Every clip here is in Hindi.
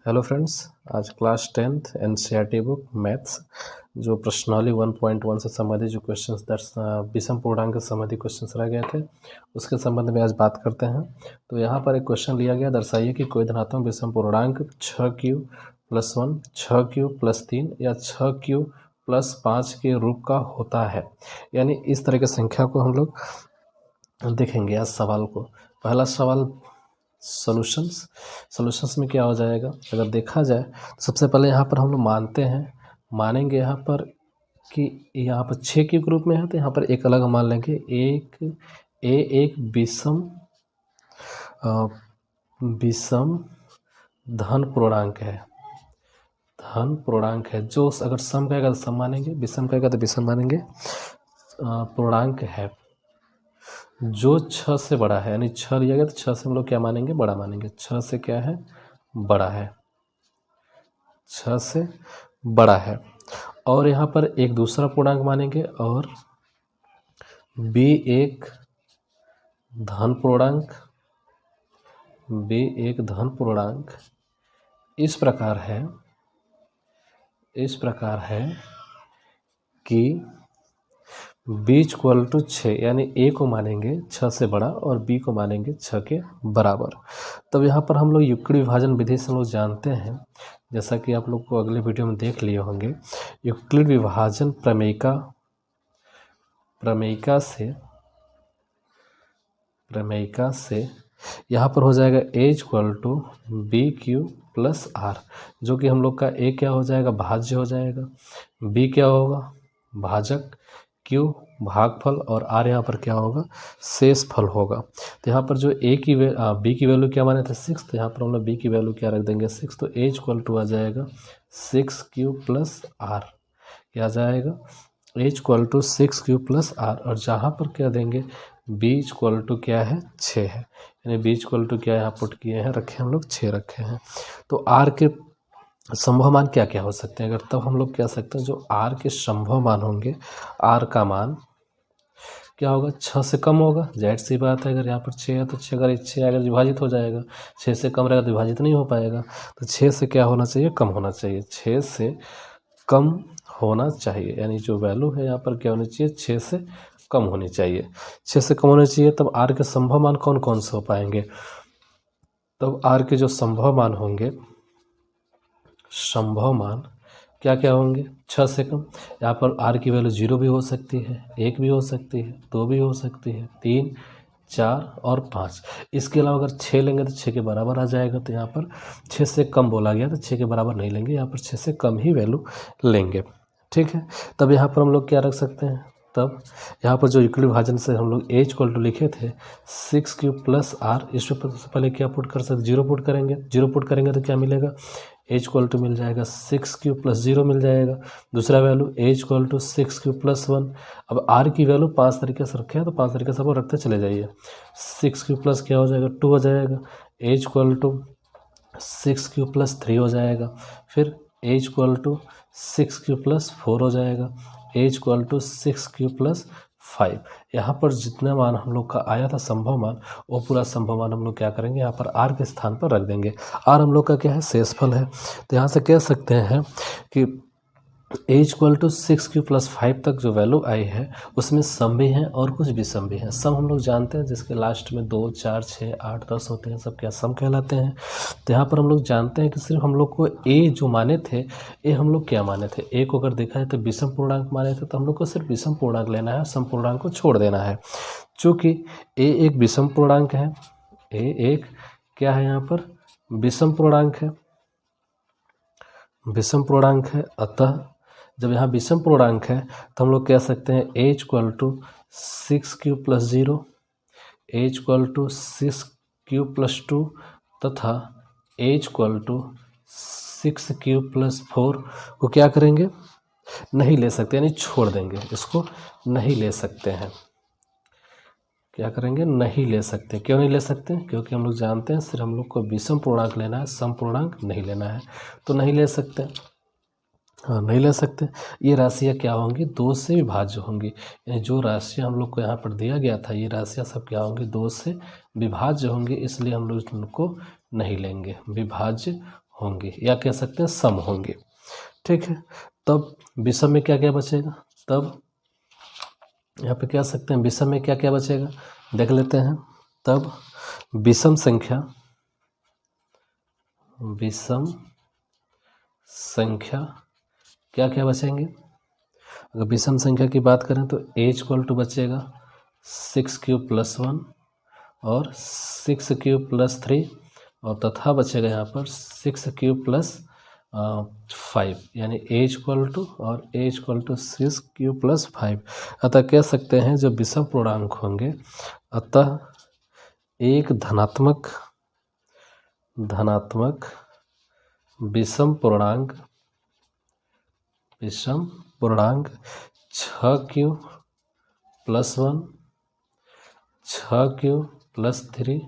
हेलो फ्रेंड्स, आज class 10th NCERT book maths जो प्रश्नावली 1.1 से संबंधित जो क्वेश्चंस विषम पूर्णांक से संबंधित क्वेश्चंस रह गए थे उसके संबंध में आज बात करते हैं। तो यहाँ पर एक क्वेश्चन लिया गया, दर्शाइए कि कोई धनात्मक विषम पूर्णांक 6q + 1, 6q + 3 या 6q + 5 के रूप का होता है। यानी इस तरह की संख्या को हम लोग देखेंगे आज सवाल को। पहला सवाल सॉल्यूशंस में क्या हो जाएगा, अगर देखा जाए तो सबसे पहले यहाँ पर हम लोग मानेंगे यहाँ पर कि यहाँ पर 6 के ग्रुप में है, तो यहाँ पर एक अलग मान लेंगे। एक विषम धन पूर्णांक है जो अगर सम कहेगा तो सम मानेंगे, विषम कहेगा तो विषम मानेंगे। पूर्णांक है जो 6 से बड़ा है, यानी 6 लिया गया तो 6 से हम लोग क्या मानेंगे, बड़ा मानेंगे। 6 से क्या है, बड़ा है, 6 से बड़ा है। और यहाँ पर एक दूसरा पूर्णांक मानेंगे और b एक धन पूर्णांक इस प्रकार है कि b = 6, यानी a को मानेंगे 6 से बड़ा और b को मानेंगे 6 के बराबर। तब यहाँ पर हम लोग युक्ल विभाजन विधि से हम लोग जानते हैं, जैसा कि आप लोग को अगले वीडियो में देख लिए होंगे। युक्लिड विभाजन प्रमेयिका से यहाँ पर हो जाएगा a = bq + r, जो कि हम लोग का a क्या हो जाएगा, भाज्य हो जाएगा, b क्या होगा, भाजक, q भागफल और r यहाँ पर क्या होगा, शेष फल होगा। तो यहाँ पर जो b की वैल्यू क्या माने थे, 6, तो यहाँ पर हम लोग b की वैल्यू क्या रख देंगे, 6। तो a = आ जाएगा 6q + r, क्या आ जाएगा, a = 6q + r। और जहाँ पर क्या देंगे, b = क्या है, 6 है, यानी b = क्या यहाँ पुट किए हैं, रखे हम लोग 6 रखे हैं। तो r के संभव मान क्या क्या हो सकते हैं, अगर तब हम लोग कह सकते हैं जो r के संभव मान होंगे, r का मान क्या होगा, 6 से कम होगा। जाहिर सी बात है, अगर यहाँ पर 6 है तो 6 अगर विभाजित हो जाएगा, 6 से कम रहेगा तो विभाजित नहीं हो पाएगा। तो 6 से क्या होना चाहिए, कम होना चाहिए, 6 से कम होना चाहिए, यानी जो वैल्यू है यहाँ पर क्या होनी चाहिए, 6 से कम होनी चाहिए, 6 से कम होनी चाहिए। तब r के संभव मान कौन कौन से हो पाएंगे, तब r के जो संभव मान होंगे, संभव मान क्या क्या होंगे, 6 से कम। यहाँ पर r की वैल्यू 0 भी हो सकती है, 1 भी हो सकती है, 2 भी हो सकती है, 3, 4 और 5। इसके अलावा अगर 6 लेंगे तो 6 के बराबर आ जाएगा। तो यहाँ पर 6 से कम बोला गया तो 6 के बराबर नहीं लेंगे, यहाँ पर 6 से कम ही वैल्यू लेंगे, ठीक है। तब यहाँ पर हम लोग क्या रख सकते हैं, तब यहाँ पर जो युक्लिड विभाजन से हम लोग a = लिखे थे 6q + r, इसमें सबसे पहले क्या पुट कर सकते, 0 पुट करेंगे। 0 पुट करेंगे तो क्या मिलेगा, a = मिल जाएगा 6q + 0 मिल जाएगा। दूसरा वैल्यू a = 6q + 1। अब r की वैल्यू 5 तरीके से रखे हैं, तो 5 तरीके से आप रखते चले जाइए। 6q + क्या हो जाएगा, 2 हो जाएगा। a = 6q + 3 हो जाएगा। फिर a = 6q + 4 हो जाएगा। a = 6q + 5। यहाँ पर जितना मान हम लोग का आया था संभव मान, वो पूरा संभव मान हम लोग क्या करेंगे, यहाँ पर r के स्थान पर रख देंगे। r हम लोग का क्या है, शेषफल है। तो यहाँ से कह सकते हैं कि a = 6q + 5 तक जो वैल्यू आई है उसमें सम भी हैं और कुछ विषम भी हैं। सम हम लोग जानते हैं, जिसके लास्ट में 2, 4, 6, 8, 10 होते हैं, सब क्या सम कहलाते हैं। तो यहाँ पर हम लोग जानते हैं कि सिर्फ हम लोग को a जो माने थे, a हम लोग क्या माने थे, a को अगर देखा जाए तो विषम पूर्णांक माने थे, तो हम लोग को सिर्फ विषम पूर्णांक लेना है, सम पूर्णांक को छोड़ देना है। चूँकि a एक विषम पूर्णांक है, a एक क्या है, यहाँ पर विषम पूर्णांक है, अतः जब यहाँ विषम पूर्णांक है तो हम लोग कह सकते हैं a = 6q + 0, a = 6q + 2 तथा a = 6q + 4 को क्या करेंगे, नहीं ले सकते, यानी छोड़ देंगे, इसको नहीं ले सकते हैं। क्या करेंगे, नहीं ले सकते। क्यों नहीं ले सकते, क्योंकि हम लोग जानते हैं सिर्फ हम लोग को विषम पूर्णांक लेना है, सम पूर्णांक नहीं लेना है, तो नहीं ले सकते। हाँ, नहीं ले सकते। ये राशियाँ क्या होंगी, 2 से विभाज्य होंगी, यानी जो राशियाँ हम लोग को यहाँ पर दिया गया था, ये राशियाँ सब क्या होंगी, 2 से विभाज्य होंगी, इसलिए हम लोग इनको नहीं लेंगे, विभाज्य होंगी या कह सकते हैं सम होंगी। ठीक है, तब विषम में क्या क्या बचेगा, तब यहाँ पे कह सकते हैं विषम में क्या क्या बचेगा देख लेते हैं। तब विषम संख्या क्या क्या बचेंगे। अगर विषम संख्या की बात करें तो a बचेगा 6³ + 1 और 6³ + 3 और तथा बचेगा यहाँ पर 6³ + 5 यानी a और a = 6³ + 5। अतः कह सकते हैं जो विषम पूर्णांक होंगे, अतः एक धनात्मक विषम पूर्णांक 6³ + 1, 6³ + 3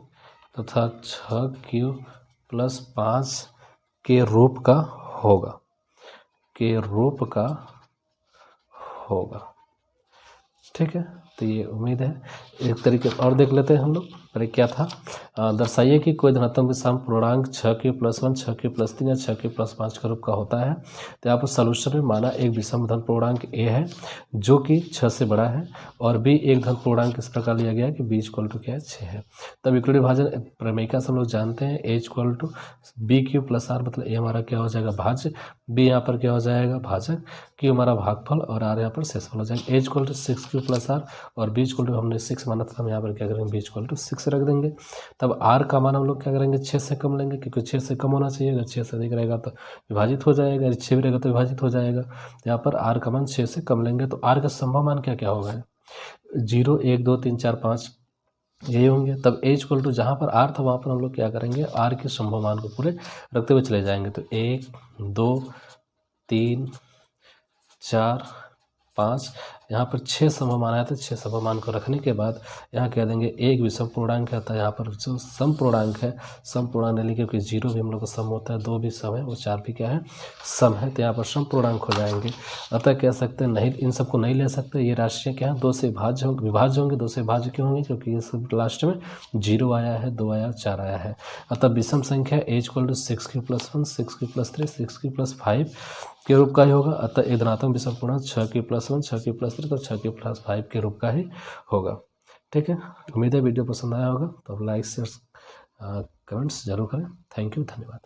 तथा 6³ + 5 के रूप का होगा। ठीक है, तो ये उम्मीद है। एक तरीके और देख लेते हैं हम लोग। पहले क्या था, दर्शाइए कि कोई धनात्मक विषम पूर्णांक 6³ + 1, 6³ + 3 या 6³ + 5 का रूप का होता है। तो यहाँ पर सॉल्यूशन में माना एक विषम धन पूर्णांक a है जो कि 6 से बड़ा है और b एक धन पूर्णांक इस प्रकार लिया गया है कि b = क्या है 6 है। तब यूक्लिड विभाजन प्रमेयिका से हम लोग जानते हैं a = b³ + r, मतलब a हमारा क्या हो जाएगा भाज्य, b यहाँ पर क्या हो जाएगा भाजक, q हमारा भागफल और r यहाँ पर शेषफल हो जाएगा। a = 6³ + r और b = हमने 6 माना था, हम यहाँ पर क्या करेंगे b = 6 रख देंगे। तब r का मान हम लोग क्या करेंगे 6 से कम लेंगे, क्योंकि 6 से कम होना चाहिए। अगर 6 से अधिक रहेगा तो विभाजित हो जाएगा, 6 भी रहेगा तो विभाजित हो जाएगा। यहाँ पर r का मान 6 से कम लेंगे तो r का संभव मान क्या क्या होगा 0, 1, 2, 3, 4, 5 यही होंगे। तब a = जहाँ पर r था वहाँ पर हम लोग क्या करेंगे r के संभव मान को पूरे रखते हुए चले जाएंगे। तो 1, 2, 3, 4, 5 यहाँ पर 6 संभव मान आया था। 6 संभव मान को रखने के बाद यहाँ कह देंगे एक विषम पूर्णांक है, अतः यहाँ पर जो सम पूर्णांक है, सम पूर्णांक नहीं, क्योंकि 0 भी हम लोग का सम होता है, 2 भी सम है और 4 भी क्या है सम है, तो यहाँ पर सम पूर्णांक हो जाएंगे। अतः कह सकते हैं नहीं, इन सबको नहीं ले सकते, ये राशियाँ क्या है 2 से विभाज्य होंगे। 2 से विभाज्य क्यों होंगे, क्योंकि ये सब लास्ट में 0 आया है, 2 आया, 4 आया है। अतः विषम संख्या a = 6³ + 1, 6³ + 3, 6³ + 5 के रूप का ही होगा। अतः एक धनात्मक विषम पूर्णांक 6³ + 1, 6³ + 3 तो 6³ + 5 के रूप का ही होगा। ठीक है, उम्मीद है वीडियो पसंद आया होगा, तो लाइक शेयर कमेंट्स जरूर करें। थैंक यू, धन्यवाद।